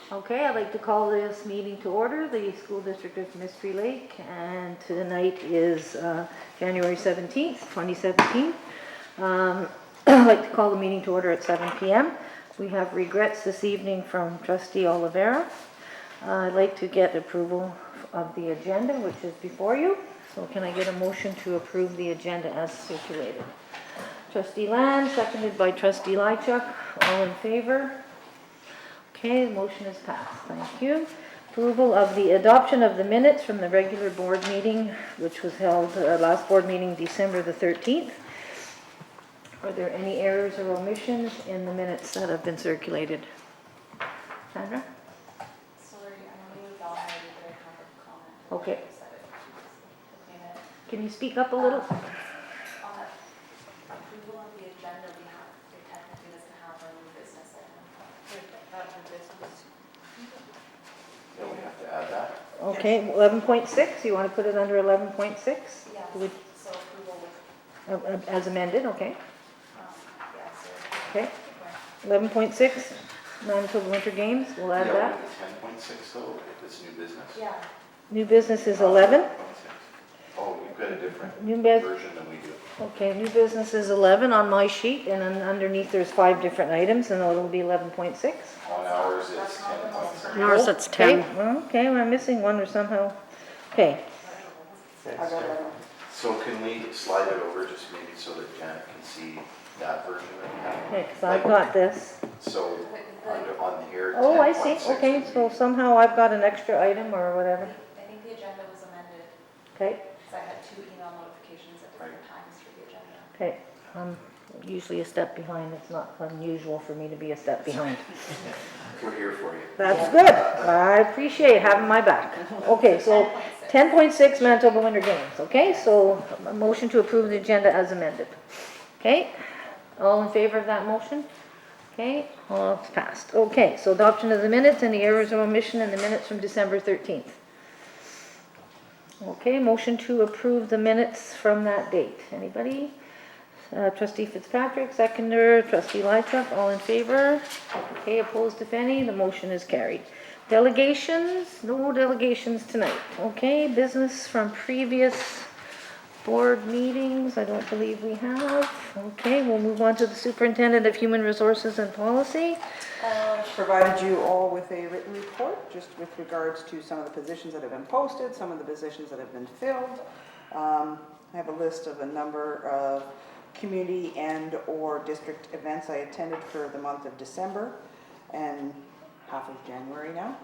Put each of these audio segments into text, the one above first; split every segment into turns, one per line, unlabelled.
Okay, I'd like to call this meeting to order, the School District of Mystery Lake, and tonight is January 17th, 2017. I'd like to call the meeting to order at 7 p.m. We have regrets this evening from Trustee Oliveira. I'd like to get approval of the agenda, which is before you. So can I get a motion to approve the agenda as circulated? Trustee Land, seconded by Trustee Lychuk. All in favor? Okay, the motion is passed. Thank you. Approval of the adoption of the minutes from the regular board meeting, which was held last board meeting, December the 13th. Are there any errors or omissions in the minutes that have been circulated? Sandra?
Sorry, I know you validated, but I have a comment.
Okay.
Okay,
Can you speak up a little?
on that approval of the agenda, it technically doesn't have our new business item.
Yeah, we have to add that.
Okay, 11.6, you want to put it under 11.6?
Yeah,
Would-
so approval with,
As amended, okay.
yeah, so.
Okay. 11.6, Manitoba Winter Games, we'll add
Yeah,
that.
10.6 though, if it's new business.
Yeah,
New business is 11.
10.6. Oh, you've got a different
New bus-
version than we do.
Okay, new business is 11 on my sheet, and then underneath there's 5 different items, and it'll be 11.6.
On ours, it's 10.6.
Yours, it's
Okay,
10.
well, okay, I'm missing one or somehow. Okay,
So can we slide it over just maybe so that Janet can see that version that we have?
okay, because I've got this.
So on here,
Oh, I see,
10.6
okay,
would
so
be-
somehow I've got an extra item or whatever.
I think the agenda was amended,
Okay,
because I had 2 email notifications at different times for the agenda.
okay, I'm usually a step behind, it's not unusual for me to be a step behind.
We're here for you.
That's good, I appreciate having my back. Okay, so 10.6 Manitoba Winter Games, okay, so a motion to approve the agenda as amended. Okay, all in favor of that motion? Okay, all it's passed. Okay, so adoption of the minutes, any errors or omission in the minutes from December 13th? Okay, motion to approve the minutes from that date. Anybody? Trustee Fitzpatrick, seconder. Trustee Lychuk, all in favor? Okay, opposed if any, the motion is carried. Delegations, no delegations tonight. Okay, business from previous board meetings, I don't believe we have. Okay, we'll move on to the Superintendent of Human Resources and Policy.
Provided you all with a written report, just with regards to some of the positions that have been posted, some of the positions that have been filled. I have a list of a number of community and/or district events I attended for the month of December and half of January now.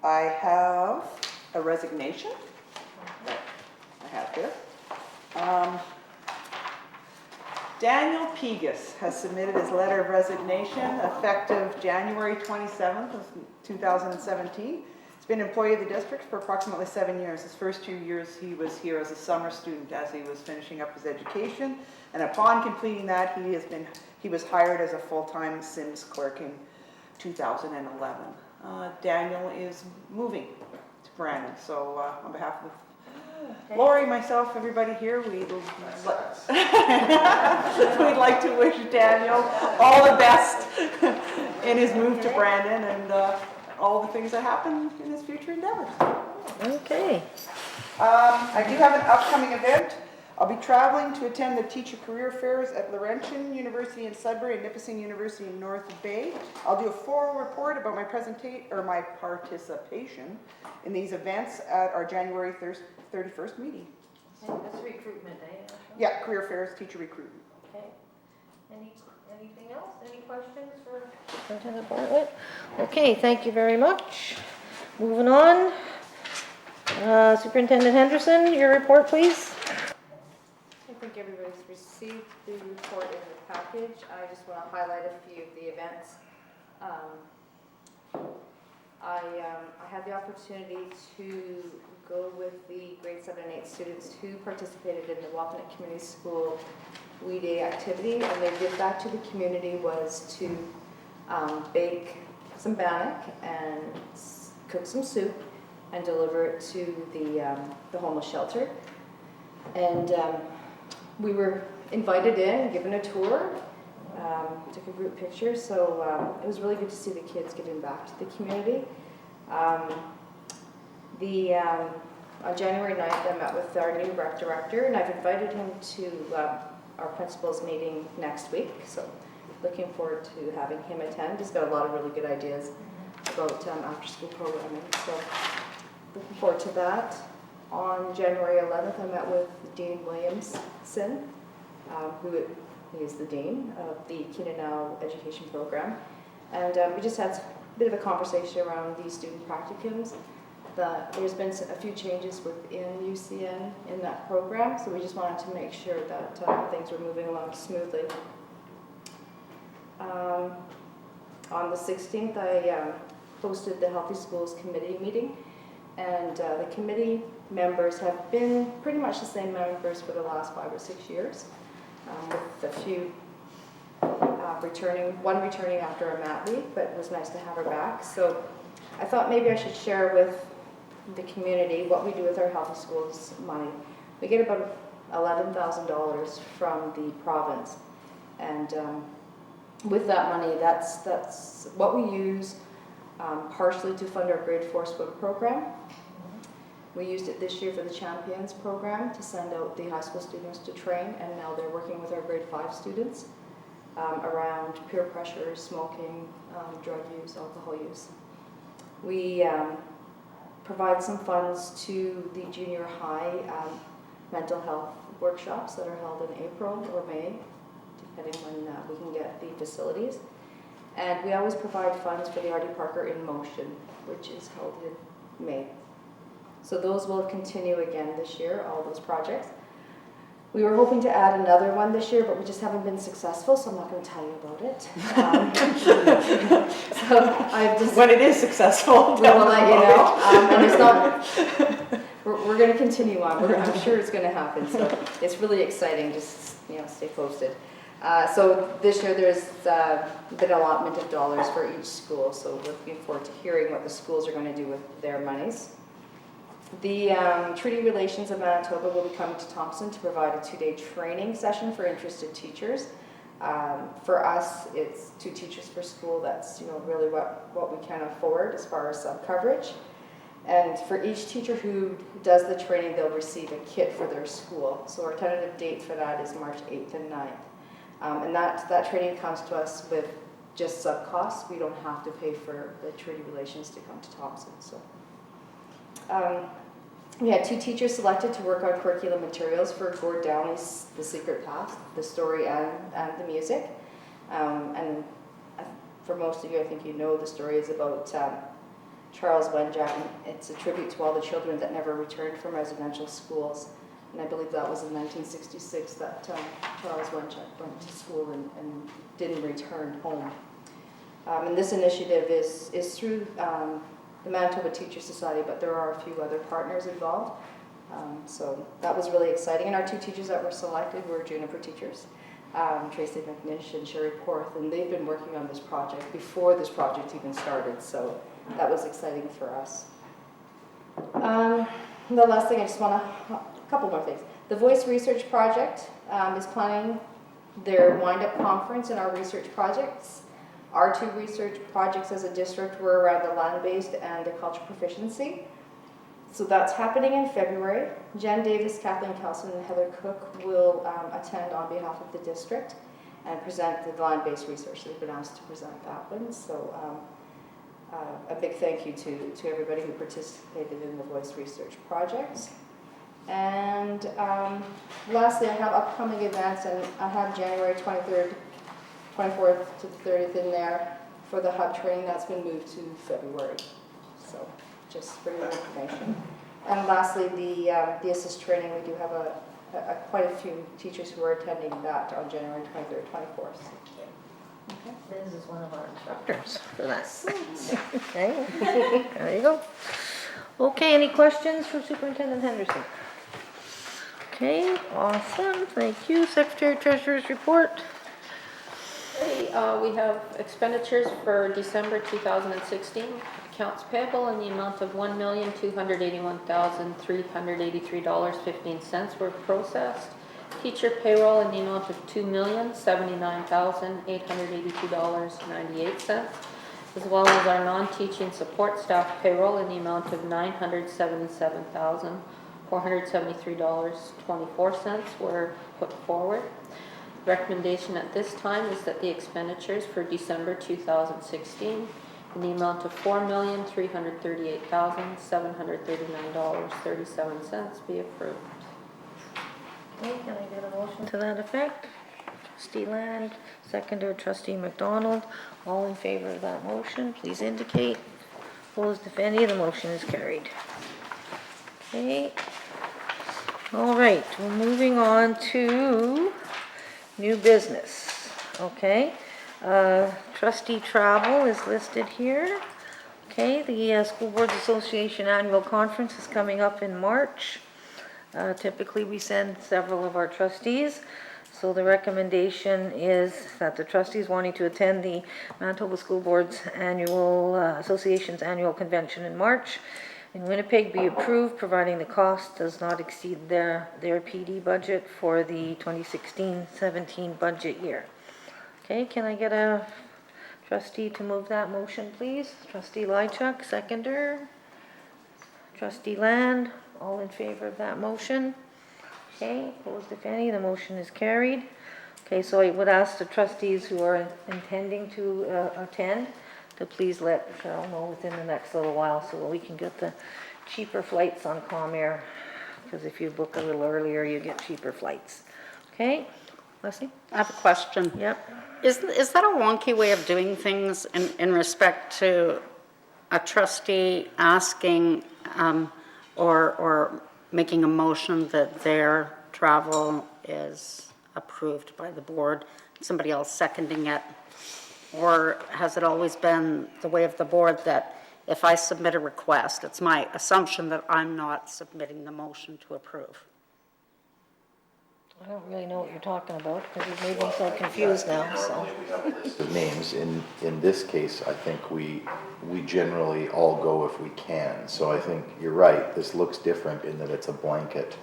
I have a resignation. I have here. Daniel Pegas has submitted his letter of resignation effective January 27th of 2017. He's been an employee of the district for approximately 7 years. His first 2 years he was here as a summer student as he was finishing up his education, and upon completing that he was hired as a full-time Sims clerk in 2011. Daniel is moving to Brandon, so on behalf of Lori, myself, everybody here, we'd like to wish Daniel all the best in his move to Brandon and all the things that happen in his future endeavors.
Okay.
I do have an upcoming event. I'll be traveling to attend the teacher career fairs at Laurentian University in Sudbury and Nipissing University in North Bay. I'll do a full report about my participation in these events at our January 31st meeting.
That's recruitment, eh?
Yeah, career fairs, teacher recruitment.
Okay. Anything else? Any questions for Superintendent Bartlett? Okay, thank you very much. Moving on. Superintendent Henderson, your report, please.
I think everybody's received the report in the package. I just want to highlight a few of the events. I had the opportunity to go with the grade 7 and 8 students who participated in the Wapanek Community School WE Day activity, and their give back to the community was to bake some bannock and cook some soup and deliver it to the homeless shelter. And we were invited in, given a tour, took a group picture, so it was really good to see the kids giving back to the community. On January 9th, I met with our new rec director, and I've invited him to our principals meeting next week, so looking forward to having him attend. He's got a lot of really good ideas about after-school programming, so looking forward to that. On January 11th, I met with Dean Williamson, who is the dean of the Keenanow Education Program, and we just had a bit of a conversation around these student practicums. There's been a few changes within UCN in that program, so we just wanted to make sure that things were moving along smoothly. On the 16th, I hosted the Healthy Schools Committee meeting, and the committee members have been pretty much the same members for the last 5 or 6 years, with a few one returning after a mat leave, but it was nice to have her back. So I thought maybe I should share with the community what we do with our Healthy Schools money. We get about $11,000 from the province, and with that money, that's what we use partially to fund our grade 4 swim program. We used it this year for the Champions program to send out the high school students to train, and now they're working with our grade 5 students around peer pressure, smoking, drug use, alcohol use. We provide some funds to the junior high mental health workshops that are held in April or May, depending when we can get the facilities. And we always provide funds for the Artie Parker in Motion, which is held in May. So those will continue again this year, all those projects. We were hoping to add another one this year, but we just haven't been successful, so I'm not going to tell you about it. So I've just...
When it is successful,
we will let you know. And it's not... We're going to continue on. I'm sure it's going to happen. So it's really exciting. Just stay posted. So this year there's been allotment of dollars for each school. So we're looking forward to hearing what the schools are going to do with their monies. The Treaty Relations of Manitoba will be coming to Thompson to provide a 2-day training session for interested teachers. For us, it's 2 teachers per school. That's really what we can afford as far as coverage. And for each teacher who does the training, they'll receive a kit for their school. So our tentative date for that is March 8th and 9th. And that training comes to us with just sub-costs. We don't have to pay for the Treaty Relations to come to Thompson. So. We had 2 teachers selected to work on curriculum materials for Gord Downey's The Secret Path, the story and the music. And for most of you, I think you know the story is about Charles Wenjack, and it's a tribute to all the children that never returned from residential schools. And I believe that was in 1966 that Charles Wenjack went to school and didn't return home. And this initiative is through the Manitoba Teacher Society, but there are a few other partners involved. So that was really exciting. And our 2 teachers that were selected were Juniper teachers, Tracy McNish and Sherry Porth, and they've been working on this project before this project even started, so that was exciting for us. The last thing, a couple more things. The Voice Research Project is planning their wind-up conference in our research projects. Our 2 research projects as a district were around the land-based and the cultural proficiency. So that's happening in February. Jen Davis, Kathleen Kelson, and Heather Cook will attend on behalf of the district and present the land-based research. They've been asked to present that one. So a big thank you to everybody who participated in the Voice Research projects. And lastly, I have upcoming events, and I have January 23rd, 24th to the 30th in there for the hub training. That's been moved to February. So just for your information. And lastly, the assist training, we do have quite a few teachers who are attending that on January 23rd, 24th. Okay.
Liz is one of our instructors for that. Okay, there you go. Okay, any questions for Superintendent Henderson? Okay, awesome, thank you. Secretary Treasurer's report.
We have expenditures for December 2016. Accounts payable in the amount of $1,281,383.15 were processed. Teacher payroll in the amount of $2,079,882.98, as well as our non-teaching support staff payroll in the amount of $977,473.24 were put forward. Recommendation at this time is that the expenditures for December 2016 in the amount of $4,338,739.37 be approved.
Okay, can I get a motion to that effect? Trustee Land, seconder trustee McDonald, all in favor of that motion, please indicate. Opposed, if any, the motion is carried. Okay. All right, we're moving on to new business, okay? Trustee travel is listed here. Okay, the School Boards Association Annual Conference is coming up in March. Typically, we send several of our trustees. So the recommendation is that the trustees wanting to attend the Manitoba School Boards Association's Annual Convention in March in Winnipeg be approved, providing the cost does not exceed their PD budget for the 2016-17 budget year. Okay, can I get a trustee to move that motion, please? Trustee Lychuk, seconder. Trustee Land, all in favor of that motion? Okay, opposed if any, the motion is carried. Okay, so I would ask the trustees who are intending to attend to please let Cheryl know within the next little while so that we can get the cheaper flights on Comair, because if you book a little earlier, you get cheaper flights. Okay, Leslie?
I have a question.
Yep.
Is that a wonky way of doing things in respect to a trustee asking or making a motion that their travel is approved by the board, somebody else seconding it? Or has it always been the way of the board that if I submit a request, it's my assumption that I'm not submitting the motion to approve?
I don't really know what you're talking about because you've made me so confused now, so.
Normally we have a list of names. In this case, I think we generally all go if we can. So I think you're right, this looks different in that it's a blanket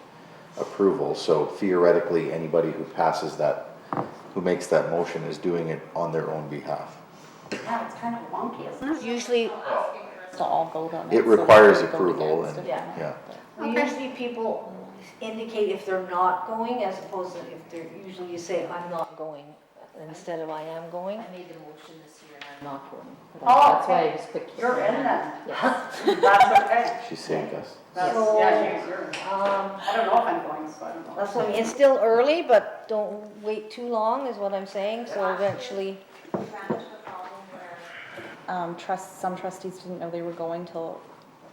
approval. So theoretically, anybody who passes that, who makes that motion is doing it on their own behalf.
Yeah, it's kind of wonky, isn't it?
Usually,
To all vote on it.
It
so
requires
we vote
approval
against
and,
it.
yeah.
usually people indicate if they're not going as opposed to if they're, usually you say, I'm not going instead of I am going.
I made the motion this year and I'm not going.
Oh,
That's why I was quick.
You're in then.
Yes.
That's okay.
She's saying yes.
So,
Yeah, you're,
I
don't know if I'm going, so I don't know.
that's what I mean, it's still early, but don't wait too long is what I'm saying, so eventually.
We ran into a problem where
Some trustees didn't know they were going till,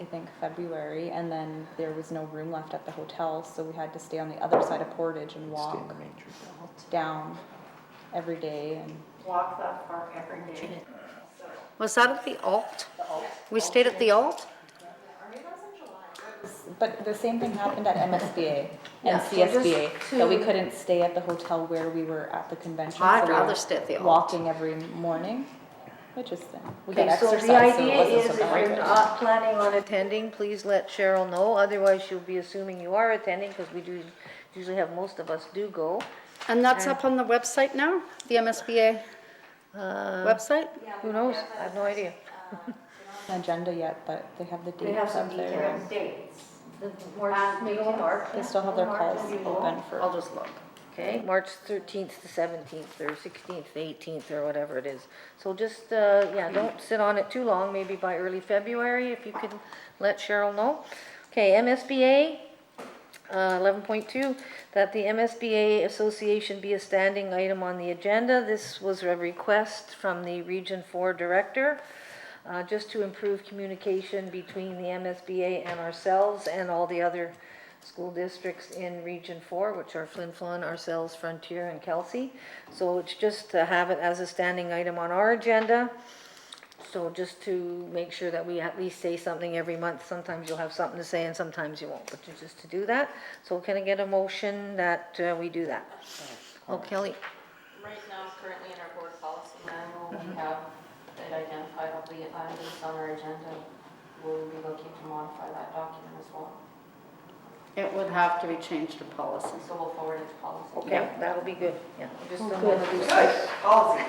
I think, February, and then there was no room left at the hotel, so we had to stay on the other side of Portage and
Stay in
walk
the main tree.
down every day and.
Walk that far every day.
Was that at the Alt? We stayed at the Alt?
But the same thing happened at MSBA
Yeah,
and
so just
CSBA, that we
to-
couldn't stay at the hotel where we were at the convention.
I'd
so we
rather
were
stay at the Alt.
Walking every morning, which is, we
Okay,
got
so
exercise,
the
so
idea
it wasn't
is
so
if
bad.
you're not planning on attending, please let Cheryl know, otherwise she'll be assuming you are attending, because we do usually have, most of us do go.
And that's up on the website now? The MSBA website?
Who knows? I have no idea.
An agenda yet, but they have the
They have
dates
some
up there.
detailed dates. The March, middle of March.
They still have their
March,
calls
you know.
open for.
I'll just look.
Okay, March 13th to 17th, or 16th to 18th, or whatever it is. So just, yeah, don't sit on it too long, maybe by early February, if you could let Cheryl know. Okay, MSBA, 11.2, that the MSBA Association be a standing item on the agenda. This was a request from the Region 4 Director, just to improve communication between the MSBA and ourselves and all the other school districts in Region 4, which are Flin Flon, ourselves, Frontier, and Kelsey. So it's just to have it as a standing item on our agenda. So just to make sure that we at least say something every month. Sometimes you'll have something to say and sometimes you won't, but just to do that. So can I get a motion that we do that? Oh, Kelly.
Right now, currently in our board policy manual, we have it identified all the items on our agenda. We'll be looking to modify that document as well.
It would have to be changed to policy.
So we'll forward it to policy.
Okay, that'll be good, yeah. Just don't
good.
wanna lose
Good, policy.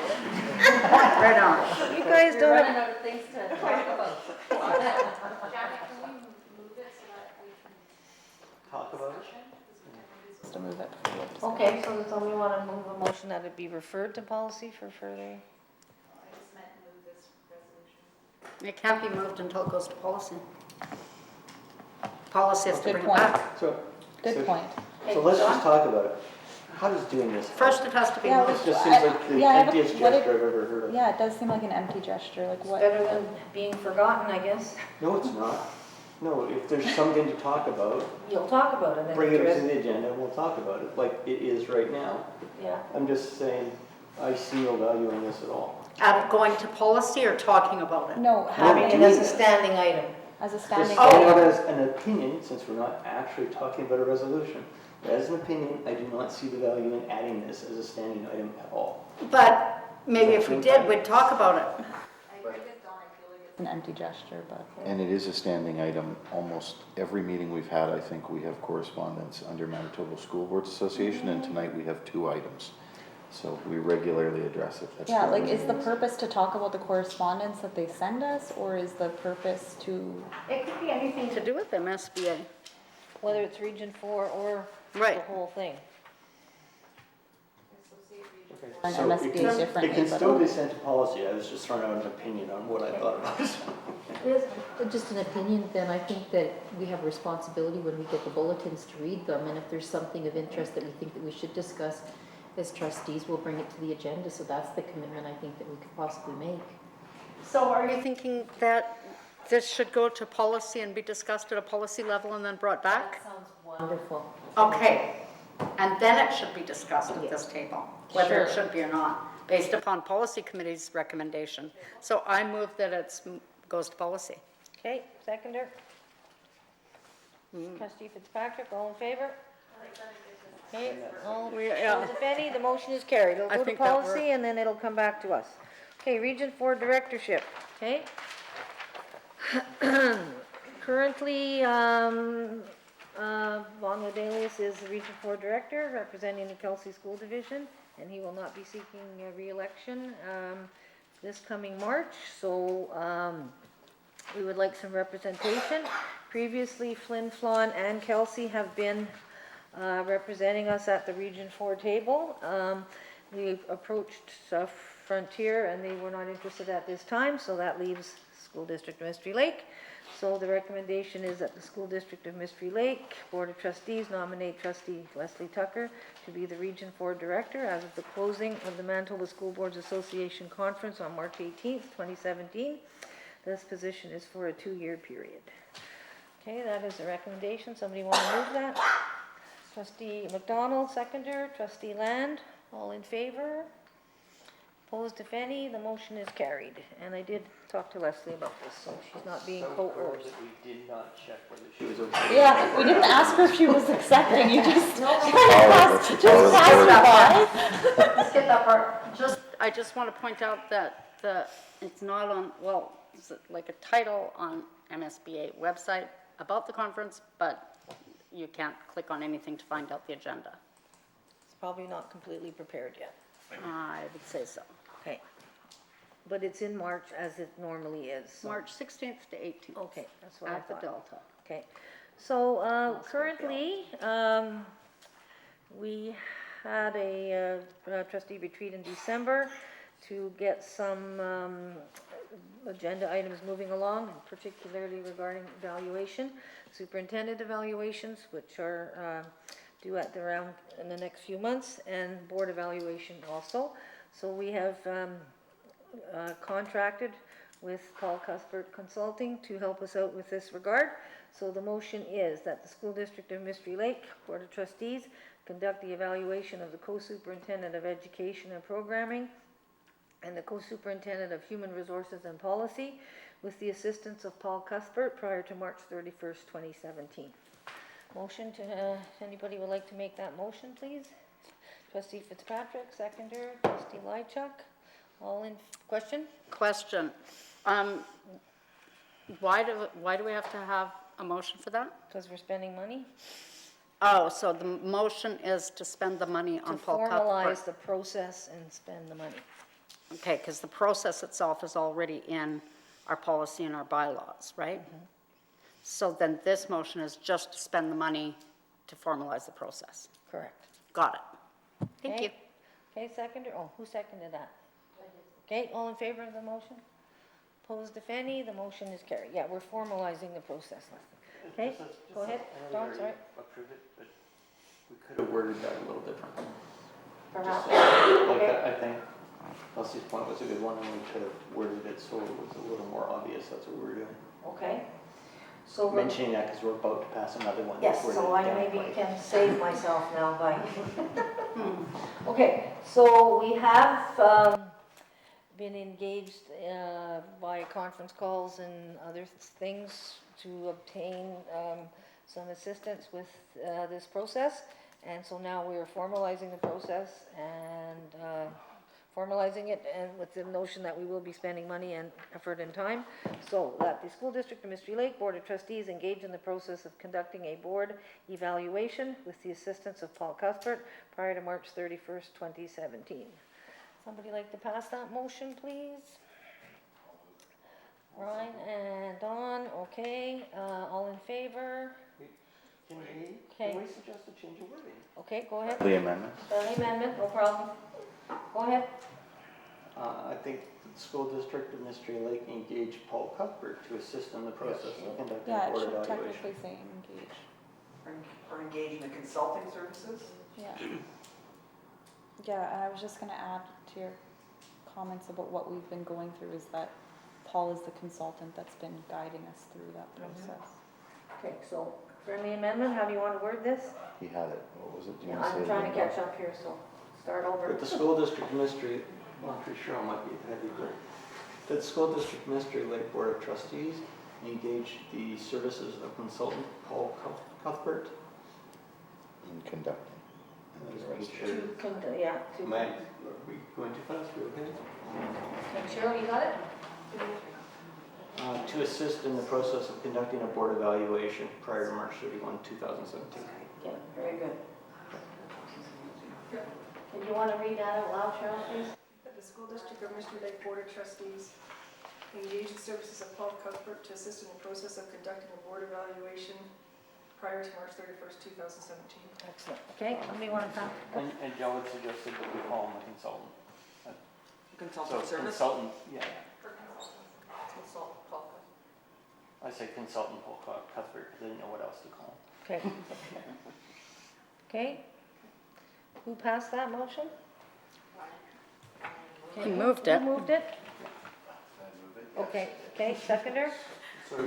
Right on.
You guys
We're
don't
running
have,
out of things to talk about. Janet, can we move it so that we can
Talk about it?
Just to move it forward.
okay, so does somebody wanna move a motion that it be referred to policy for further?
I just meant move this resolution.
It can't be moved until it goes to policy. Policy has to
Good
bring it
point.
back.
So,
Good point.
so let's just talk about it. How does doing this?
First, it has to be
Yeah,
moved.
It just seems like the
Yeah, I have a-
emptiest
what
gesture
if-
I've ever heard of.
Yeah, it does seem like an empty gesture, like
It's
what?
better than being forgotten, I guess.
No, it's not. No, if there's something to talk about,
You'll talk about it. and
bring it
if
up
there
to the agenda and we'll talk about it, like it is right now.
is- Yeah.
I'm just saying, I see no value in this at all.
Going to policy or talking about it?
No,
Having it as a standing item.
as a
Just
standing.
saying it as an opinion, since we're not actually talking about a resolution. As an opinion, I do not see the value in adding this as a standing item at all.
But maybe if we did, we'd talk about it.
I agree with Dawn, I feel like it's
An empty gesture, but.
And it is a standing item. Almost every meeting we've had, I think we have correspondence under Manitoba School Boards Association, and tonight we have 2 items. So we regularly address it. That's
Yeah,
what
like,
it
is the purpose to talk about the correspondence that they send us, or is the purpose to?
It could be anything to do with MSBA.
Whether it's Region 4 or the
Right.
whole thing.
associate region.
Okay,
On
so it
MSBA
can-
differently,
It can
but-
still be sent to policy. I was just throwing out an opinion on what I thought about it.
Yes, just an opinion, then I think that we have a responsibility when we get the bulletins to read them, and if there's something of interest that we think that we should discuss as trustees, we'll bring it to the agenda, so that's the commitment I think that we could possibly make.
So are you thinking that this should go to policy and be discussed at a policy level and then brought back?
Sounds wonderful.
Okay, and then it should be discussed at this table, whether it
Sure.
should be or not, based upon policy committee's recommendation. So I move that it goes to policy.
Okay, seconder? Trustee Fitzpatrick, all in favor? Okay, all
Yeah.
opposed, if any, the motion is carried. It'll
I
go to
think that
policy and then it'll come back to us. Okay, Region 4 Directorship, okay? Currently, Von Wadelius is the Region 4 Director representing the Kelsey School Division, and he will not be seeking re-election this coming March, so we would like some representation. Previously, Flin Flon and Kelsey have been representing us at the Region 4 table. We approached Frontier and they were not interested at this time, so that leaves School District of Mystery Lake. So the recommendation is that the School District of Mystery Lake Board of Trustees nominate Trustee Leslie Tucker to be the Region 4 Director as of the closing of the Manitoba School Boards Association Conference on March 18th, 2017. This position is for a 2-year period. Okay, that is a recommendation. Somebody want to move that? Trustee McDonald, seconder. Trustee Land, all in favor? Opposed, if any, the motion is carried. And I did talk to Leslie about this, so she's not being coerced.
We did not check whether she was okay.
Yeah, we didn't ask her if she was accepting, you just,
that's the
just passed her by.
Let's get that part. I just want to point out that it's not on, well, it's like a title on MSBA website about the conference, but you can't click on anything to find out the agenda.
It's probably not completely prepared yet.
I would say so.
Okay. But it's in March as it normally is. so-
March 16th to 18th.
Okay, that's what I
At the
thought.
Delta.
Okay, so currently, we had a trustee retreat in December to get some agenda items moving along, particularly regarding evaluation, superintendent evaluations, which are due at around in the next few months, and board evaluation also. So we have contracted with Paul Cuthbert Consulting to help us out with this regard. So the motion is that the School District of Mystery Lake Board of Trustees conduct the evaluation of the Co-Superintendent of Education and Programming and the Co-Superintendent of Human Resources and Policy with the assistance of Paul Cuthbert prior to March 31st, 2017. Motion to, anybody would like to make that motion, please? Trustee Fitzpatrick, seconder. Trustee Lychuk, all in, question?
Question. Why do we have to have a motion for that?
Because we're spending money?
Oh, so the motion is to spend the money
To
on Paul
formalize
Cuthbert.
the process and spend the money.
Okay, because the process itself is already in our policy and our bylaws, right? So then this motion is just to spend the money to formalize the process.
Correct.
Got it. Thank you.
Okay. Okay, seconder, oh, who seconded that? Okay, all in favor of the motion? Opposed, if any, the motion is carried. Yeah, we're formalizing the process. Okay, go ahead, Don, sorry.
Approve it, but we could have worded that a little differently.
Perhaps.
Like,
Okay.
I think Elsie's point was a good one, and we could have worded it so it was a little more obvious that's what we were doing.
Okay. So we're,
Mentioning that because we're about to pass another one.
yes,
Worded
so I
down
maybe
like-
can save myself now by. Okay, so we have been engaged via conference calls and other things to obtain some assistance with this process. And so now we are formalizing the process and formalizing it, and with the notion that we will be spending money and effort and time, so that the School District of Mystery Lake Board of Trustees engage in the process of conducting a board evaluation with the assistance of Paul Cuthbert prior to March 31st, 2017. Somebody like to pass that motion, please? Ryan and Don, okay, all in favor?
Can we
Okay.
suggest a change of wording?
Okay, go ahead.
The amendment?
Friendly amendment, no problem. Go ahead.
I think the school district of Mystery Lake engaged Paul Cuthbert to assist in the process of conducting
Yeah,
a
it
board
should
evaluation.
technically say engage.
Or engage in the consulting services?
Yeah. Yeah, and I was just gonna add to your comments about what we've been going through is that Paul is the consultant that's been guiding us through that process.
Okay, so friendly amendment, how do you want to word this?
He had it. What was it? Do you
Yeah,
want to say
I'm
it
trying to
again?
catch up here, so start over.
But the school district of Mystery, well, I'm pretty sure I might be heavy, but that the school district Mystery Lake Board of Trustees engaged the services of consultant Paul Cuthbert.
In conducting. And then the rest.
Yeah, to.
Am I, are we going too fast? We okay?
Cheryl, you got it?
To assist in the process of conducting a board evaluation prior to March 31, 2017.
Yeah, very good. Did you want to read that out loud, Cheryl, please?
That the School District of Mystery Lake Board of Trustees engage the services of Paul Cuthbert to assist in the process of conducting a board evaluation prior to March 31st, 2017.
Excellent. Okay, somebody want to talk?
And Joe had suggested that we call him a consultant.
Consultant
So
service?
consultant, yeah.
Consult Paul.
I say consultant Paul Cuthbert because I didn't know what else to call him.
Okay. Okay. Who passed that motion?
He moved it.
Who moved it? Okay, seconder?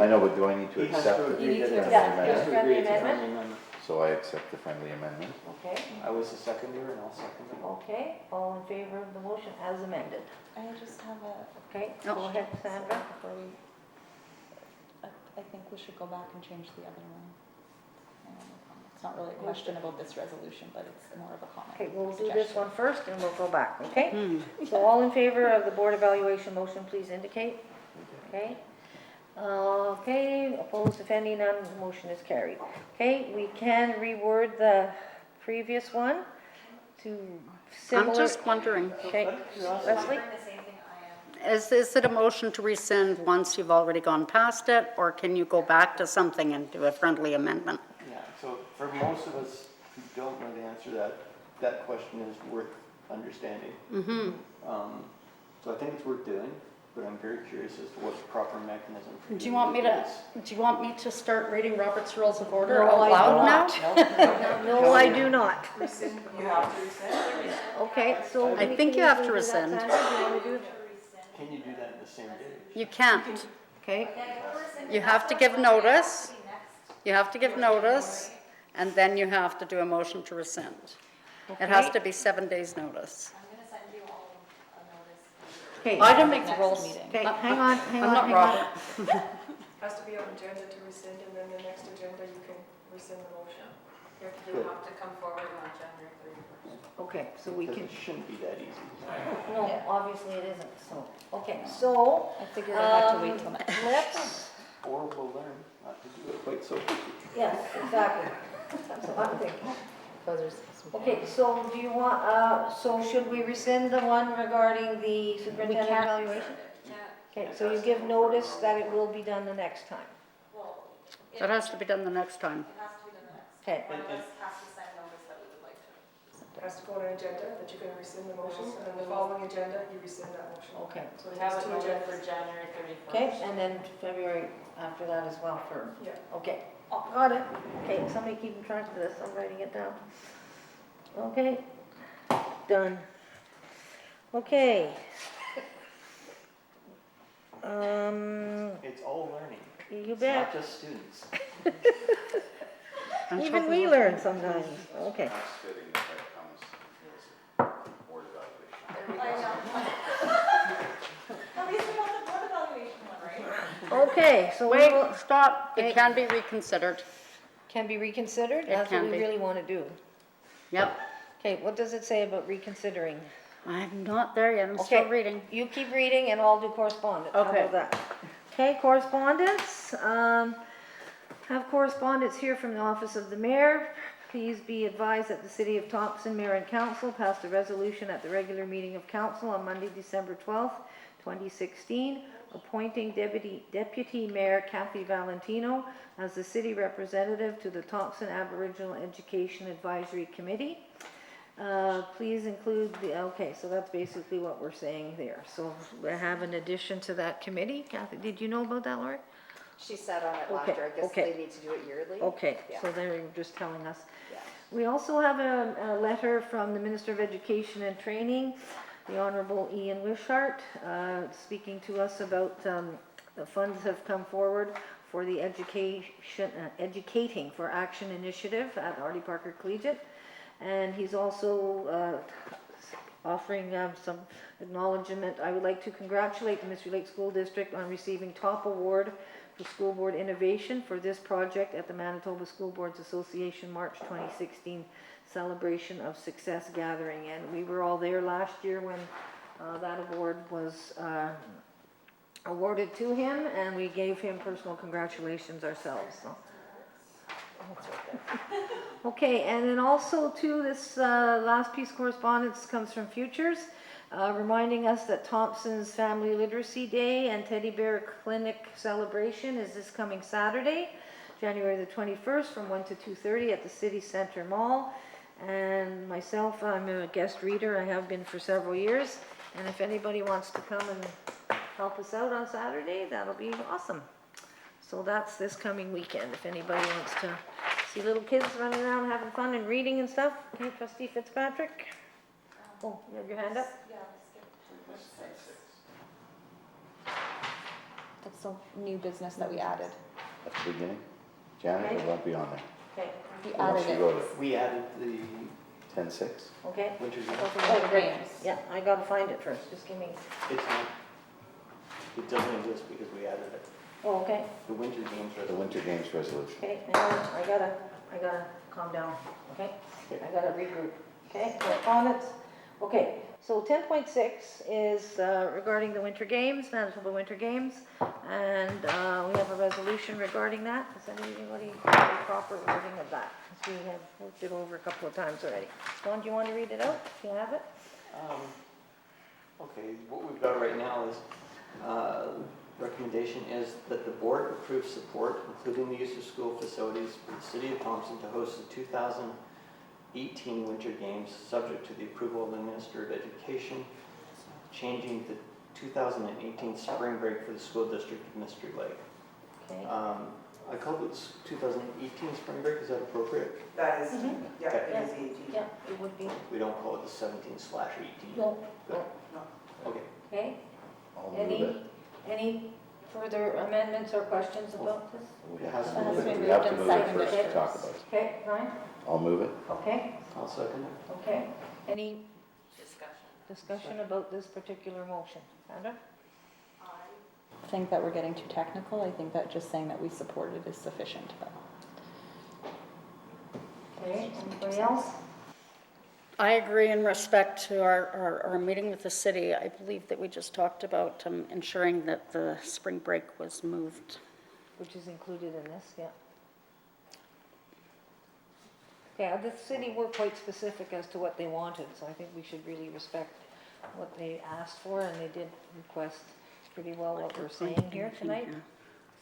I know, but do I need to
He has
accept
to
the
agree
need
that
to
it
accept
has to
the
agree to
friendly
friendly amendment.
So I accept the friendly amendment.
Okay,
I was the seconder and I'll second it.
okay, all in favor of the motion as amended?
I just have a,
Okay, go ahead, Sandra.
before we, I think we should go back and change the other one. It's not really a question about this resolution, but it's more of a comment.
Okay, we'll do this one first and we'll go back, okay? So all in favor of the board evaluation motion, please indicate. Okay? Okay, opposed, if any, none, the motion is carried. Okay, we can reword the previous one to similar.
I'm just wondering,
Okay, Leslie?
The same thing I am.
is it a motion to rescind once you've already gone past it, or can you go back to something and do a friendly amendment?
Yeah, so for most of us who don't know the answer to that, that question is worth understanding. So I think it's worth doing, but I'm very curious as to what the proper mechanism for doing
Do you want me
it
to,
is.
do you want me to start reading Robert's Rules of Order
No,
out
I do
loud
not.
now?
No, I do not.
Rescind the
You have to rescind.
Okay, so.
I
we
think
can
you have to
usually do that,
rescind.
Sandra. Do you want to do it?
Can you do that in the same day?
You can't.
Okay,
You have to give notice. You have to give notice, and then you have to do a motion to rescind. It has to be 7 days' notice.
I'm gonna send you all a notice.
okay.
I didn't make the
Next
rules.
meeting.
Okay, hang on, hang
I'm
on,
not
hang
Robert.
on.
has to be on agenda to rescind, and then the next agenda you can rescind the motion.
You have to come forward on January 31st.
Okay, so we
Because
can,
it shouldn't be that easy.
no, obviously it isn't, so, okay, so,
I figured I had to wait till next.
or will learn not to do it quite so quickly.
Yes, exactly. That's what I'm thinking.
Buzzers.
Okay, so do you want, so should we rescind the one regarding the superintendent
can't.
evaluation? Okay, so you give notice that it will be done the next time.
Well,
So it has to be done the next time.
it has to be done the next.
Okay.
One of us has to send notice that we would like to.
It has to go on an agenda, that you're gonna rescind the motion, and then the following agenda, you rescind that motion.
Okay.
So it has two agendas.
January 31st.
Okay, and then February after that as well for,
Yeah.
okay. Oh, got it. Okay, somebody keeping track of this, I'm writing it down. Okay, done. Okay.
It's all learning.
You
It's
bet.
not just students.
Even we learn sometimes. Okay.
Not fitting that that comes as board evaluation.
I know. At least we got the board evaluation one, right?
Okay, so we
Wait,
will,
stop,
Okay.
it can be reconsidered.
can be reconsidered?
It
That's what
can
we
be.
really want to do.
Yep,
Okay, what does it say about reconsidering?
I'm not there yet, I'm still
Okay.
reading.
You keep reading and I'll do correspondence. How
Okay.
about that? Okay, correspondence. Have correspondence here from the Office of the Mayor. Please be advised that the City of Thompson Mayor and Council passed a resolution at the regular meeting of Council on Monday, December 12th, 2016, appointing Deputy Mayor Kathy Valentino as the city representative to the Thompson Aboriginal Education Advisory Committee. Please include the, okay, so that's basically what we're saying there. So we have an addition to that committee. Kathy, did you know about that, Lori?
She sat on it last
Okay,
year, I guess
okay.
they need to do it yearly.
Okay,
Yeah.
so they were just telling us.
Yeah.
We also have a letter from the Minister of Education and Training, the Honorable Ian Wishart, speaking to us about the funds have come forward for the Educating for Action initiative at Artie Parker Collegiate. And he's also offering some acknowledgement. I would like to congratulate the Mystery Lake School District on receiving top award for School Board Innovation for this project at the Manitoba School Boards Association March 2016 Celebration of Success Gathering. And we were all there last year when that award was awarded to him, and we gave him personal congratulations ourselves. So. Okay, and then also too, this last piece of correspondence comes from Futures, reminding us that Thompson's Family Literacy Day and Teddy Bear Clinic celebration is this coming Saturday, January the 21st, from 1 to 2:30 at the City Center Mall. And myself, I'm a guest reader, I have been for several years, and if anybody wants to come and help us out on Saturday, that'll be awesome. So that's this coming weekend, if anybody wants to see little kids running around having fun and reading and stuff. Okay, Trustee Fitzpatrick? Oh, you have your hand up?
Yeah, we skipped.
That's the new business that we added.
At the beginning? Janet, it won't be on there.
Okay,
We
Unless
added
you
it.
go to
We added the
10-6.
okay.
winter games.
Oh, great. Yeah, I gotta find it first, just give me,
It's not, it doesn't exist because we added it.
oh, okay,
The winter games
The
resolution.
Winter Games resolution.
okay, now I gotta calm down, okay? I gotta regroup, okay? Correspondence, okay. So 10.6 is regarding the Winter Games, Manitoba Winter Games, and we have a resolution regarding that. Does anybody have a proper wording of that? 'Cause we have worked it over a couple of times already. Don, do you want to read it out, if you have it?
Okay, what we've got right now is, recommendation is that the board approves support, including the use of school facilities for the city of Thompson to host the 2018 Winter Games, subject to the approval of the Minister of Education, changing the 2018 spring break for the school district of Mystery Lake.
Okay.
I called it 2018 spring break, is that appropriate?
That is, yeah,
Okay.
it is 18.
Yeah, it would be.
We don't call it the 17/18?
No, no.
Okay.
Okay,
I'll move it.
any further amendments or questions about this?
We have to
Has
move
been
it. We
moved
have to
and
move it
seconded
first to
first.
talk about it.
Okay, Ryan?
I'll move it.
Okay,
I'll second it.
okay. Any
Discussion.
discussion about this particular motion? Sandra?
I think that we're getting too technical. I think that just saying that we support it is sufficient. But
Okay, anybody else?
I agree in respect to our meeting with the city. I believe that we just talked about ensuring that the spring break was moved.
which is included in this, yeah. Yeah, the city were quite specific as to what they wanted, so I think we should really respect what they asked for, and they did request pretty well what we're saying here tonight.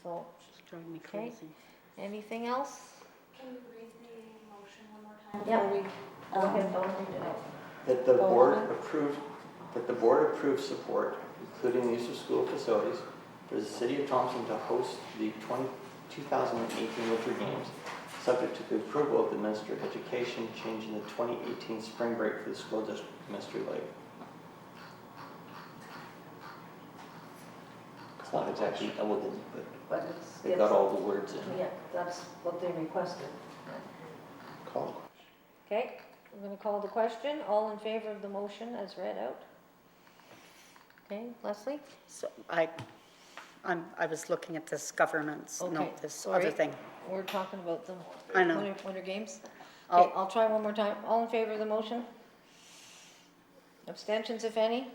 So,
Just driving me
okay,
crazy.
anything else?
Can you read the motion one more time?
Yeah.
Before we,
Go ahead, Dawn, read it out.
That the
Go
board
on.
approve, that the board approves support, including the use of school facilities, for the city of Thompson to host the 2018 Winter Games, subject to the approval of the Minister of Education, changing the 2018 spring break for the school district of Mystery Lake. It's not exactly elegant, but
But it's,
they got all the words in.
yeah, that's what they requested.
Call the question.
Okay, we're gonna call the question. All in favor of the motion as read out? Okay, Leslie?
So I was looking at this governance,
Okay,
not this
sorry.
other thing.
We're talking about the
I know.
Winter Games.
Oh.
Okay, I'll try one more time. All in favor of the motion? Abstentions, if any?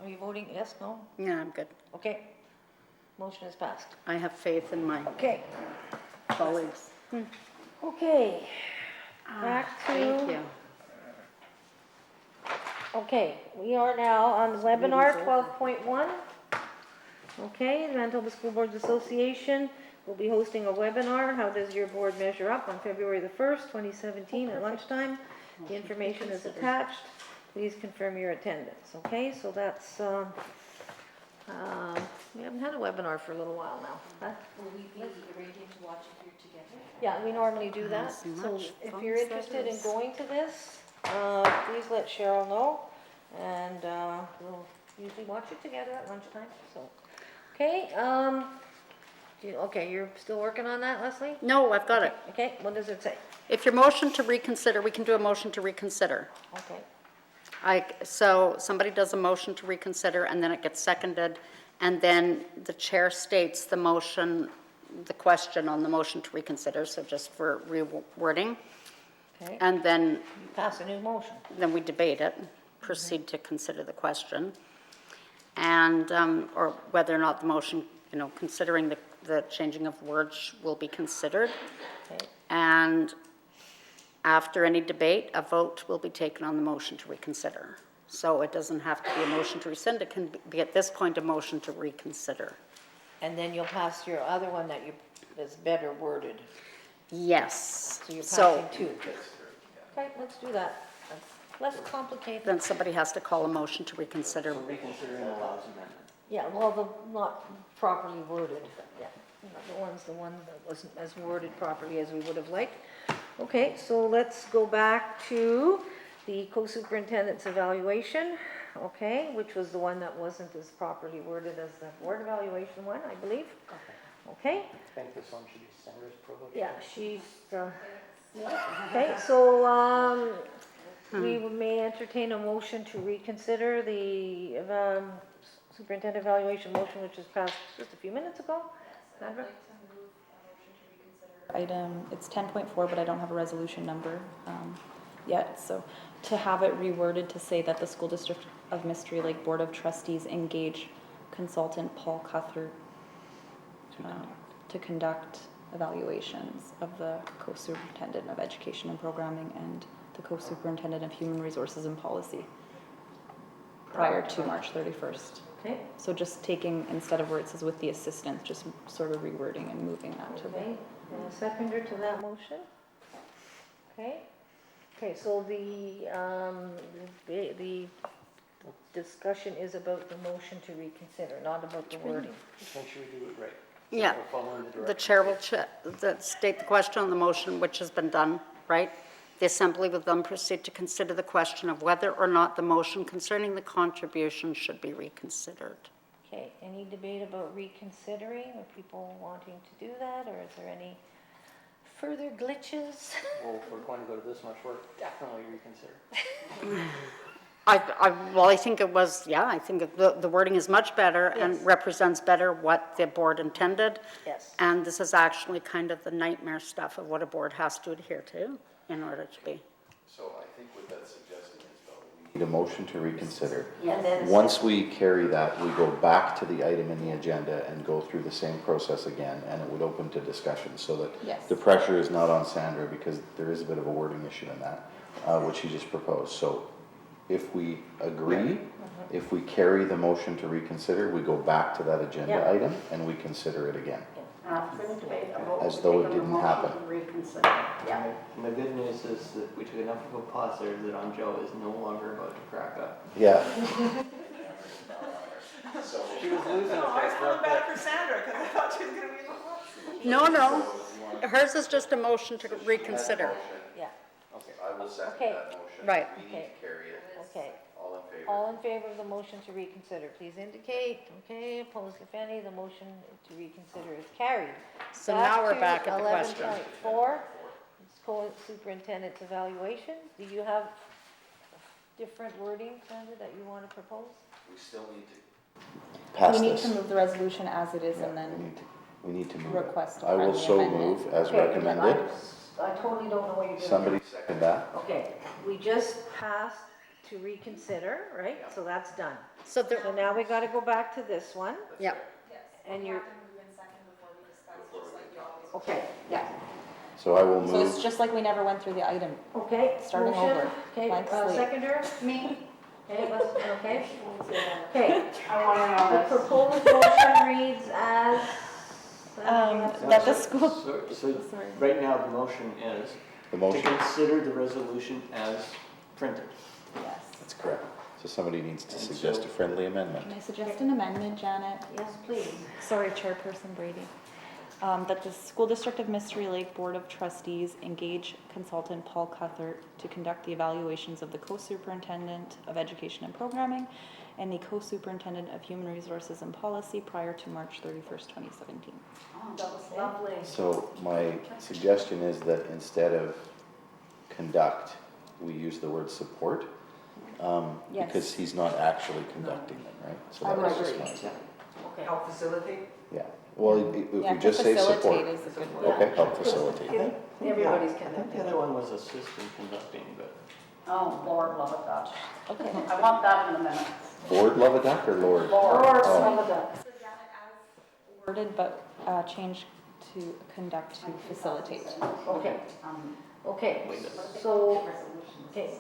Are you voting yes, no?
Yeah, I'm good.
Okay. Motion is passed.
I have faith in my
Okay,
colleagues.
okay. Back
Thank
to,
you.
okay, we are now on webinar 12.1. Okay, the Manitoba School Boards Association will be hosting a webinar, How Does Your Board Measure Up, on February the 1st, 2017 at lunchtime. The information is attached. Please confirm your attendance, okay? So that's, we haven't had a webinar for a little while now. Huh?
Will we be arranging to watch it here together?
Yeah, we normally do that.
As
So
much
if
fun
you're
as that
interested in
is.
going to this, please let Cheryl know. And we'll usually watch it together at lunchtime, so. Okay, okay, you're still working on that, Leslie?
No, I've got it.
Okay, what does it say?
If your motion to reconsider, we can do a motion to reconsider.
Okay,
So somebody does a motion to reconsider, and then it gets seconded, and then the chair states the motion, the question on the motion to reconsider, so just for rewording.
okay.
And then
You pass a new motion.
we debate it, proceed to consider the question, and, or whether or not the motion, considering the changing of words will be considered.
Okay,
And after any debate, a vote will be taken on the motion to reconsider. So it doesn't have to be a motion to rescind, it can be at this point a motion to reconsider.
and then you'll pass your other one that is better worded.
Yes.
So you're
So
passing two. Okay, let's do that. That's less complicated.
then somebody has to call a motion to reconsider.
So reconsidering allows amendment.
Yeah, well, not properly worded, yeah. The one that wasn't as worded properly as we would have liked. Okay, so let's go back to the co-superintendent's evaluation, okay, which was the one that wasn't as properly worded as the board evaluation one, I believe. Okay,
I think this one should be Sanders Provost.
yeah, she's, okay, so, we may entertain a motion to reconsider the, superintendent evaluation motion, which was passed just a few minutes ago.
I'd
Sandra?
like to move a motion to reconsider.
item, it's 10.4, but I don't have a resolution number yet. So to have it reworded to say that the School District of Mystery Lake Board of Trustees engage consultant Paul Cuthert to conduct evaluations of the co-superintendent of education and programming and the co-superintendent of human resources and policy prior to March 31st.
Okay,
So just taking, instead of where it says with the assistant, just sort of rewording and moving that to the.
okay, and a seconder to that motion? Okay, okay, so the discussion is about the motion to reconsider, not about the wording.
Just make sure we do it right. So
Yeah.
we're following the
The
directions.
chair will state the question on the motion, which has been done, right? The assembly will then proceed to consider the question of whether or not the motion concerning the contribution should be reconsidered.
Okay, any debate about reconsidering, or people wanting to do that, or is there any further glitches?
Well, if we're going to go to this much work, definitely reconsider.
I think it was, I think the wording is much better and
Yes.
represents better what the board intended.
Yes.
And this is actually kind of the nightmare stuff of what a board has to adhere to in order to be.
So I think what that's suggesting is, though, need a motion to reconsider.
And then.
Once we carry that, we go back to the item in the agenda and go through the same process again, and it would open to discussion, so that
Yes.
the pressure is not on Sandra, because there is a bit of a wording issue in that, which she just proposed. So if we agree, if we carry the motion to reconsider, we go back to that agenda
Yeah.
item and we consider it again.
After the debate, a vote
As
was
though it
taken, a
didn't
motion
happen.
to reconsider. Yeah.
And the good news is that we took enough of a pause there that on Joe is no longer about to crack up.
Yeah.
She was losing it
No, I was
there for a
feeling
bit.
bad for Sandra, because I thought she was gonna be the one.
No. Hers is just a motion to reconsider.
Yeah,
I will second
Okay.
that motion.
Right.
We need
Okay.
to carry it.
okay.
All in favor?
All in favor of the motion to reconsider, please indicate. Okay, opposed if any, the motion to reconsider is carried.
So now we're back at the
to
question.
11.4, school superintendent's evaluation. Do you have different wording, Sandra, that you want to propose?
We still need to pass
We need
this.
to move the resolution as it is
Yeah,
and then
we need to move
request
it.
a
I will
friendly
so
amendment.
move as
Okay,
recommended.
I totally don't know what you're doing.
Somebody second that.
Okay, we just passed to reconsider, right? So that's done.
So there,
So now we got to go back to this one.
yeah,
Yes.
And
We
you're-
have to move in second before we discuss, just like we always.
Okay, yeah.
So I will
So it's
move,
just like we never went through the item.
Okay.
Starting
motion.
over.
Okay,
Blank slate.
seconder? Me. Okay, okay. Okay,
I want to
the
know this.
proposed motion reads as.
That the school,
So
sorry.
right now, the motion is
the
to
motion,
consider the resolution as printed.
Yes.
that's correct. So somebody needs to
And
suggest
so-
a friendly amendment.
Can I suggest an amendment, Janet?
Yes, please.
Sorry, Chairperson Brady. That the School District of Mystery Lake Board of Trustees engage consultant Paul Cuthert to conduct the evaluations of the co-superintendent of education and programming and the co-superintendent of human resources and policy prior to March 31st, 2017.
Oh, that was lovely.
So my suggestion is that instead of conduct, we use the word support.
Yes.
Because he's not actually conducting them, right? So
I
that
would
was just
agree.
my-
Okay.
Help facilitate?
Yeah, well, if
Yeah,
we
to
just say support.
facilitate is a good word.
Okay, help facilitate.
Everybody's
I think the
connected.
other one was assistant conducting, but
Oh, Lord, love it, that.
Okay.
I want that in a minute.
Lord love a duck or Lord?
Lord,
Oh.
love a duck.
So Janet, as
Worded, but change to conduct to facilitate.
Okay,
Um,
okay, so okay.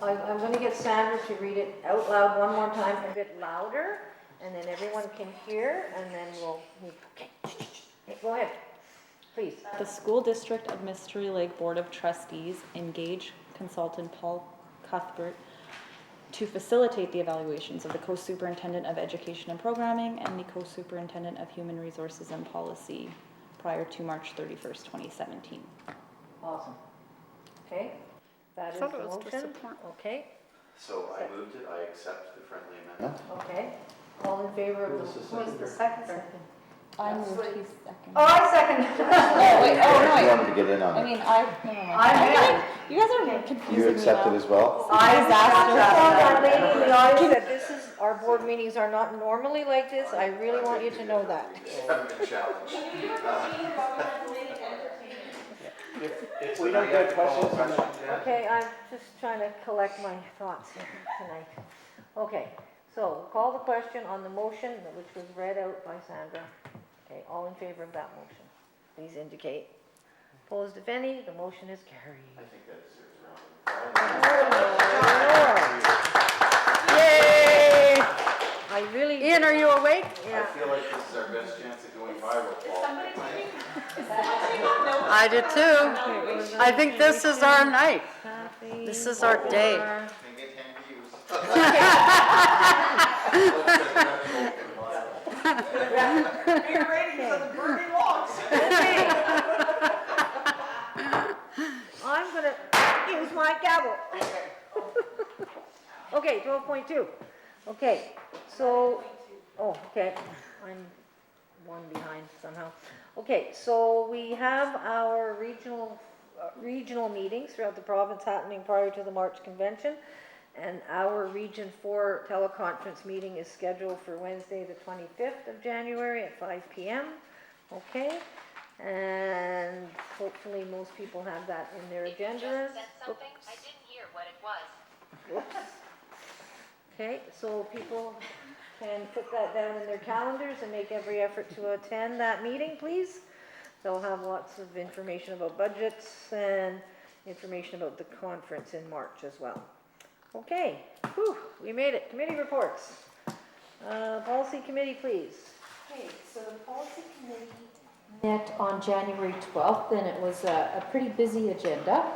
I'm going to get Sandra to read it out loud one more time, a bit louder, and then everyone can hear, and then we'll move. Okay, go ahead, please.
The School District of Mystery Lake Board of Trustees engage consultant Paul Cuthbert to facilitate the evaluations of the co-superintendent of education and programming and the co-superintendent of human resources and policy prior to March 31st, 2017.
Awesome. Okay, that is
Thought
the
it was to
motion.
support.
Okay,
So I moved it, I accept the friendly amendment.
okay. All in favor of
Who's
the?
the
Who was the second?
I moved, he's second.
Oh, I second.
Oh, wait, oh,
You
no,
wanted to get in on
I
it.
mean, I, never mind.
I'm
You guys are confusing me
You accept it
now.
as well?
I
Tell that lady in the
disaster.
audience that this is, our board meetings are not normally like this. I really want you to know that.
Haven't been challenged.
if we don't get questions from the
Okay, I'm just trying to collect my thoughts tonight. Okay, so call the question on the motion, which was read out by Sandra. Okay, all in favor of that motion, please indicate. Opposed, if any, the motion is carried.
I think that deserves a round of
Yay! I really.
Ian, are you awake?
Yeah.
feel like this is our best chance of going viral, Paul.
I did too. I think this is our night.
Kathy,
This is our day.
Laura.
Your ratings of the burning logs.
I'm gonna use my gavel. Okay, 12.2. Okay, so, oh, okay, I'm one behind somehow. Okay, so we have our regional meetings throughout the province happening prior to the March convention. And our Region 4 teleconference meeting is scheduled for Wednesday, the 25th of January at 5 p.m. Okay, and hopefully most people have that in their agenda.
Said something, I didn't hear what it was.
Whoops. Okay, so people can put that down in their calendars and make every effort to attend that meeting, please. They'll have lots of information about budgets and information about the conference in March as well. Okay, whew, we made it. Committee reports. Policy committee, please.
Okay, so the policy committee met on January 12th, and it was a pretty busy agenda.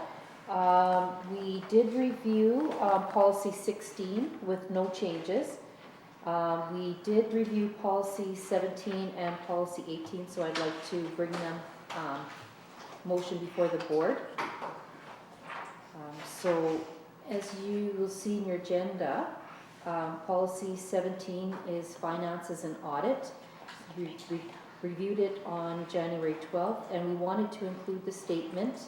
We did review policy 16 with no changes. We did review policy 17 and policy 18, so I'd like to bring them motion before the board. So as you will see in your agenda, policy 17 is finances and audit. We reviewed it on January 12th, and we wanted to include the statement,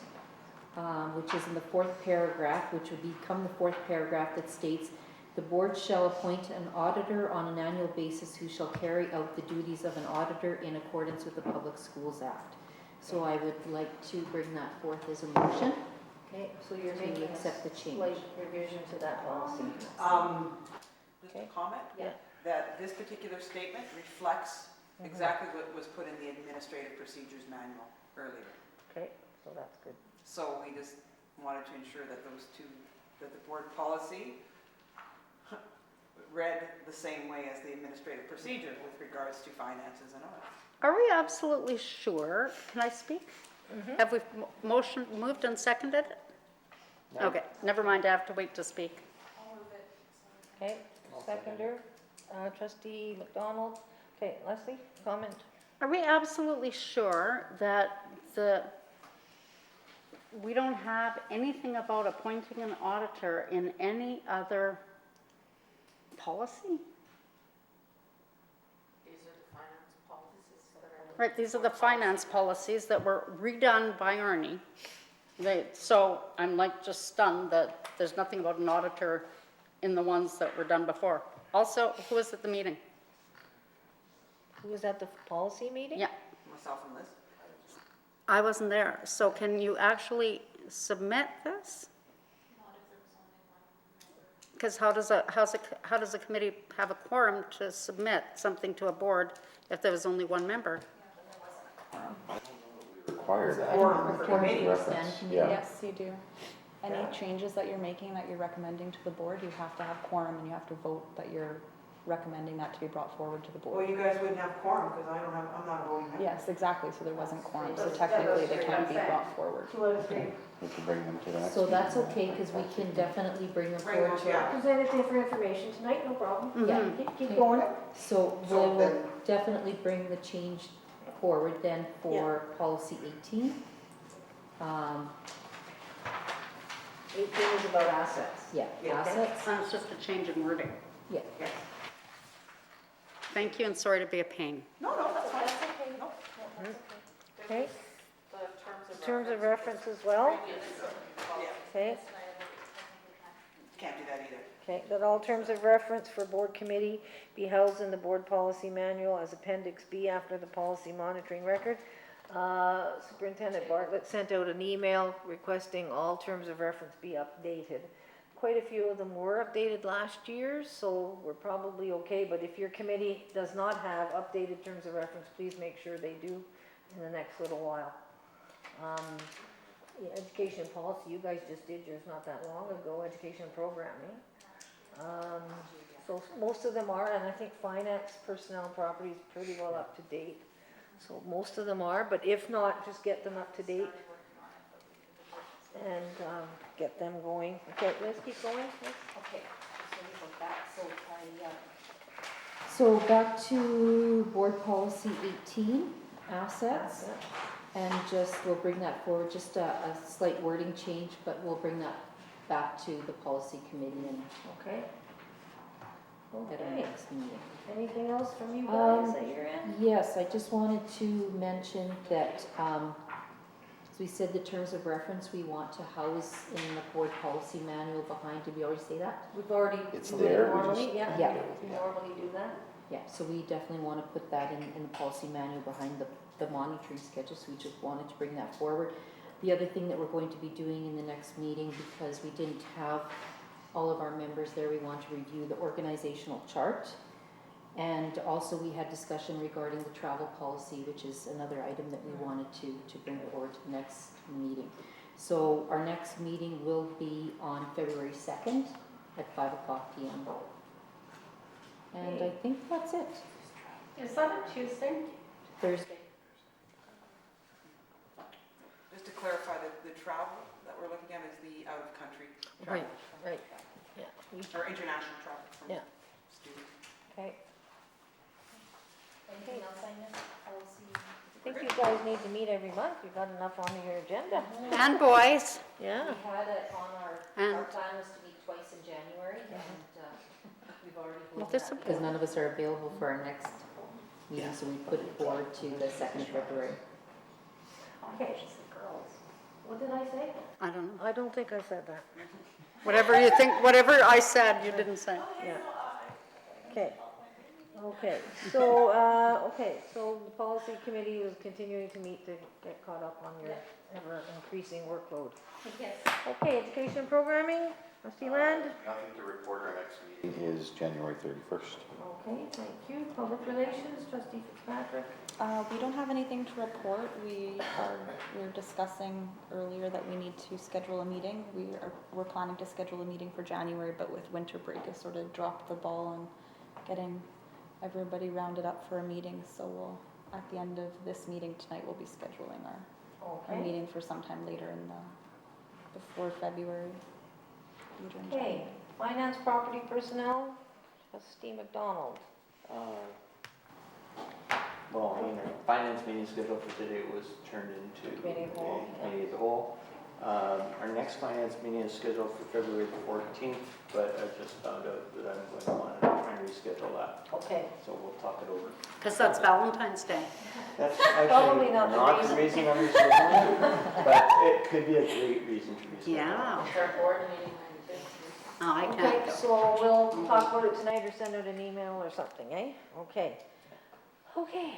which is in the fourth paragraph, which would become the fourth paragraph that states, "The board shall appoint an auditor on an annual basis who shall carry out the duties of an auditor in accordance with the Public Schools Act." So I would like to bring that forth as a motion.
Okay, so you're
To
making
accept the
a
change.
slight revision to that policy.
Just a
Okay.
comment?
Yeah.
That this particular statement reflects exactly what was put in the Administrative Procedures Manual earlier.
Okay, so that's good.
So we just wanted to ensure that those two, that the board policy read the same way as the administrative procedure with regards to finances and audit.
Are we absolutely sure? Can I speak? Have we moved and seconded? Okay, never mind, I have to wait to speak.
I'll move it.
Okay, seconder, trustee McDonald. Okay, Leslie, comment?
Are we absolutely sure that we don't have anything about appointing an auditor in any other policy?
These are the finance policies that are.
Right, these are the finance policies that were redone by Ernie. So I'm like just stunned that there's nothing about an auditor in the ones that were done before. Also, who was at the meeting?
Who was at the policy meeting?
Yeah,
Myself and Liz?
I wasn't there. So can you actually submit this?
Not if there was only one member.
Because how does a committee have a quorum to submit something to a board if there was only one member?
Require that.
Or committee.
Reference,
Stand
yeah.
Yes, you do. Any changes that you're making, that you're recommending to the board, you have to have quorum and you have to vote that you're recommending that to be brought forward to the
Well,
board.
you guys wouldn't have quorum because I'm not a voting member.
Yes, exactly, so there wasn't quorum, so technically they can't be brought forward.
We can bring them to the next.
So that's
meeting.
okay, because we can definitely bring them
Bring
forward
them,
to.
yeah.
Presented for information tonight, no problem.
Yeah.
Keep going.
So we
So
will
then-
definitely bring the change forward then for policy 18.
18 is about assets.
Yeah,
Yeah.
assets,
It's just a change in wording.
yeah.
Yes.
Thank you and sorry to be a pain.
No, that's fine.
That's okay.
No.
Okay,
The
terms of reference as well.
Yeah,
Okay,
can't do that either.
okay, that all terms of reference for board committee be housed in the board policy manual as appendix B after the policy monitoring record. Superintendent Bartlett sent out an email requesting all terms of reference be updated. Quite a few of them were updated last year, so we're probably okay, but if your committee does not have updated terms of reference, please make sure they do in the next little while. Yeah, education policy, you guys just did yours not that long ago, education programming. So most of them are, and I think finance, personnel, property is pretty well up to date. So most of them are, but if not, just get them up to date and get them going. Okay, let's keep going. Liz.
Okay, so back to board policy 18, assets. And just, we'll bring that forward, just a slight wording change, but we'll bring that back to the policy committee and
Okay.
at our
Okay.
next meeting.
Anything else from you guys
Um,
that you're in?
Yes, I just wanted to mention that, as we said, the terms of reference, we want to house in the board policy manual behind, did we already say that?
We've already.
It's
do it
there, we
normally,
just-
Yeah,
Yeah.
we normally do that.
Yeah, so we definitely want to put that in the policy manual behind the monitoring schedule, so we just wanted to bring that forward. The other thing that we're going to be doing in the next meeting, because we didn't have all of our members there, we want to review the organizational chart. And also we had discussion regarding the travel policy, which is another item that we wanted to bring forward to the next meeting. So our next meeting will be on February 2nd at 5:00 p.m. And I think that's it.
Is that a Tuesday?
Thursday.
Just to clarify, the travel that we're looking at is the out-of-country travel.
Right, yeah.
Or international travel from
Yeah.
students.
Okay.
Anything else I missed? Policy?
I think you guys need to meet every month. You've got enough on your agenda.
And boys.
Yeah.
We had it on our
And-
plan was to meet twice in January, and we've already
Well,
blown
this
that
will-
because none of us are available for our next meeting, so we put it forward to the 2nd of February.
Okay. What did I say?
I don't know.
I don't think I said that.
Whatever you think, whatever I said, you didn't say.
Yeah. Okay. Okay, so the policy committee is continuing to meet to get caught up on your ever increasing workload.
Yes.
Okay, education and programming, trustee Land?
Nothing to report. Our next meeting is January 31st.
Okay, thank you. Public relations, trustee Fitzpatrick?
We don't have anything to report. We were discussing earlier that we need to schedule a meeting. We're planning to schedule a meeting for January, but with winter break, I sort of dropped the ball on getting everybody rounded up for a meeting. So we'll, at the end of this meeting tonight, we'll be scheduling our meeting for sometime later before February. Later in
Okay,
January.
finance, property, personnel, trustee McDonald.
Well, our finance meeting schedule for today was turned into
Committee of the whole,
a committee of the whole. Our next finance meeting is scheduled for February 14th, but I just found out that I'm going to want to try and reschedule that.
Okay.
So we'll talk it over.
Because that's Valentine's Day.
That's
Probably
actually
not the
not the reason I'm rescheduling, but it could be a great reason to reschedule.
Yeah.
It's our board meeting.
Oh, I
Okay,
can't go.
so we'll talk about it tonight or send out an email or something, eh? Okay. Okay.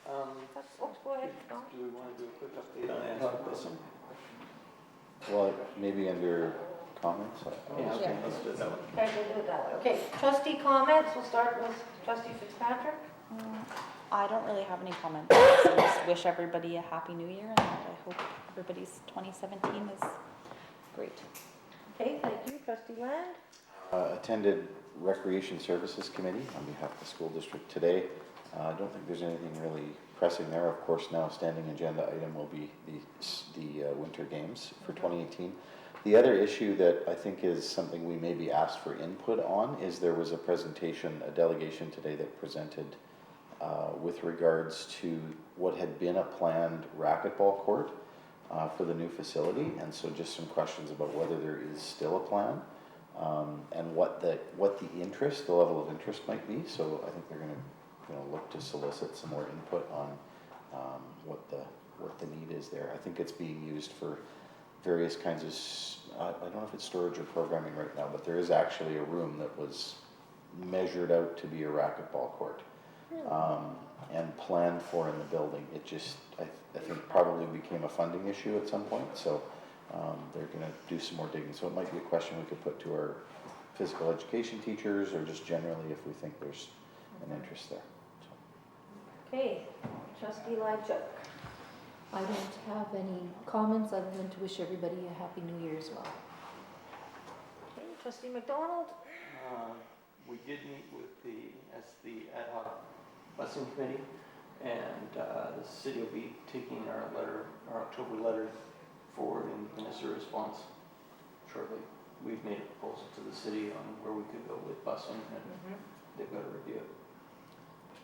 Go ahead, Don.
Do we want to do a quick update on ad hoc busing?
Well, maybe under comments?
Yeah, okay, let's do that one.
Okay, we'll do it that way. Okay, trustee comments, we'll start with trustee Fitzpatrick.
I don't really have any comments. I just wish everybody a happy new year, and I hope everybody's 2017 is great.
Okay, thank you, trustee Land.
Attended Recreation Services Committee on behalf of the school district today. I don't think there's anything really pressing there. Of course, now standing agenda item will be the Winter Games for 2018. The other issue that I think is something we may be asked for input on is there was a presentation, a delegation today that presented with regards to what had been a planned racquetball court for the new facility, and so just some questions about whether there is still a plan and what the interest, the level of interest might be. So I think they're going to look to solicit some more input on what the need is there. I think it's being used for various kinds of, I don't know if it's storage or programming right now, but there is actually a room that was measured out to be a racquetball court and planned for in the building. It just, I think probably became a funding issue at some point, so they're going to do some more digging. So it might be a question we could put to our physical education teachers or just generally if we think there's an interest there.
Okay, trustee Lychuk.
I don't have any comments other than to wish everybody a happy new year as well.
Okay, trustee McDonald.
We did meet with the ad hoc busing committee, and the city will be taking our October letter forward and giving us a response shortly. We've made a proposal to the city on where we could go with busing, and they've got to review it.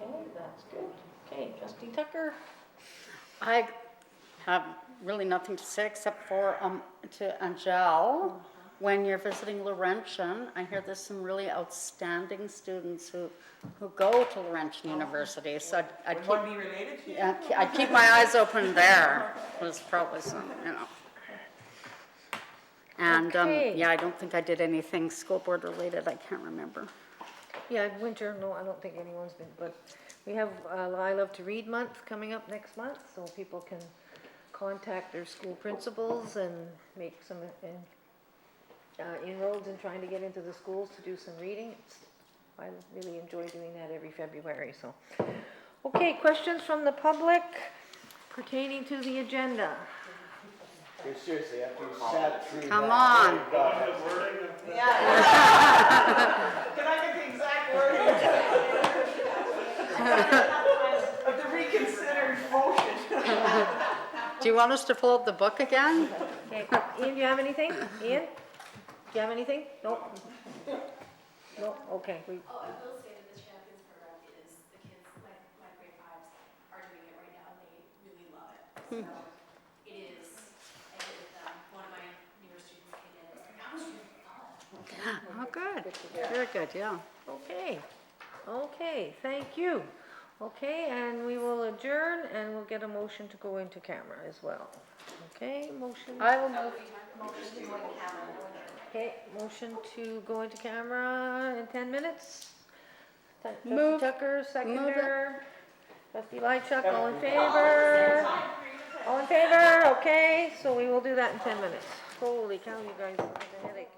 Okay, that's good. Okay, trustee Tucker.
I have really nothing to say except for to Angel, when you're visiting Laurentian, I hear there's some really outstanding students who go to Laurentian University. So I'd
Would one be related to you?
I'd keep my eyes open there. There's probably some, And
Okay.
yeah, I don't think I did anything school board related. I can't remember.
Yeah, winter, no, I don't think anyone's been, but we have I Love to Read Month coming up next month, so people can contact their school principals and make some inroads in trying to get into the schools to do some reading. I really enjoy doing that every February, so. Okay, questions from the public pertaining to the agenda?
Hey, seriously, after you sat through that.
Come on.
oh God,
Can I get the exact wording of the reconsidered motion?
Do you want us to pull up the book again?
Okay, Ian, do you have anything? Ian? Do you have anything? Nope. No, okay.
Oh, I will say that the Champions program is, the kids, my grade fives are doing it right now, and they really love it. So it is, I did with them, one of my newer students came in and was like, that was really fun.
Oh, good. Very good, yeah.
Okay, okay, thank you. Okay, and we will adjourn and we'll get a motion to go into camera as well. Okay, motion.
I will move.
Motion to go in camera.
Okay, motion to go into camera in 10 minutes. Trustee
Move.
Tucker, seconder. Trustee Lychuk, all in favor? All in favor, okay, so we will do that in 10 minutes. Holy cow, you guys, I have a headache.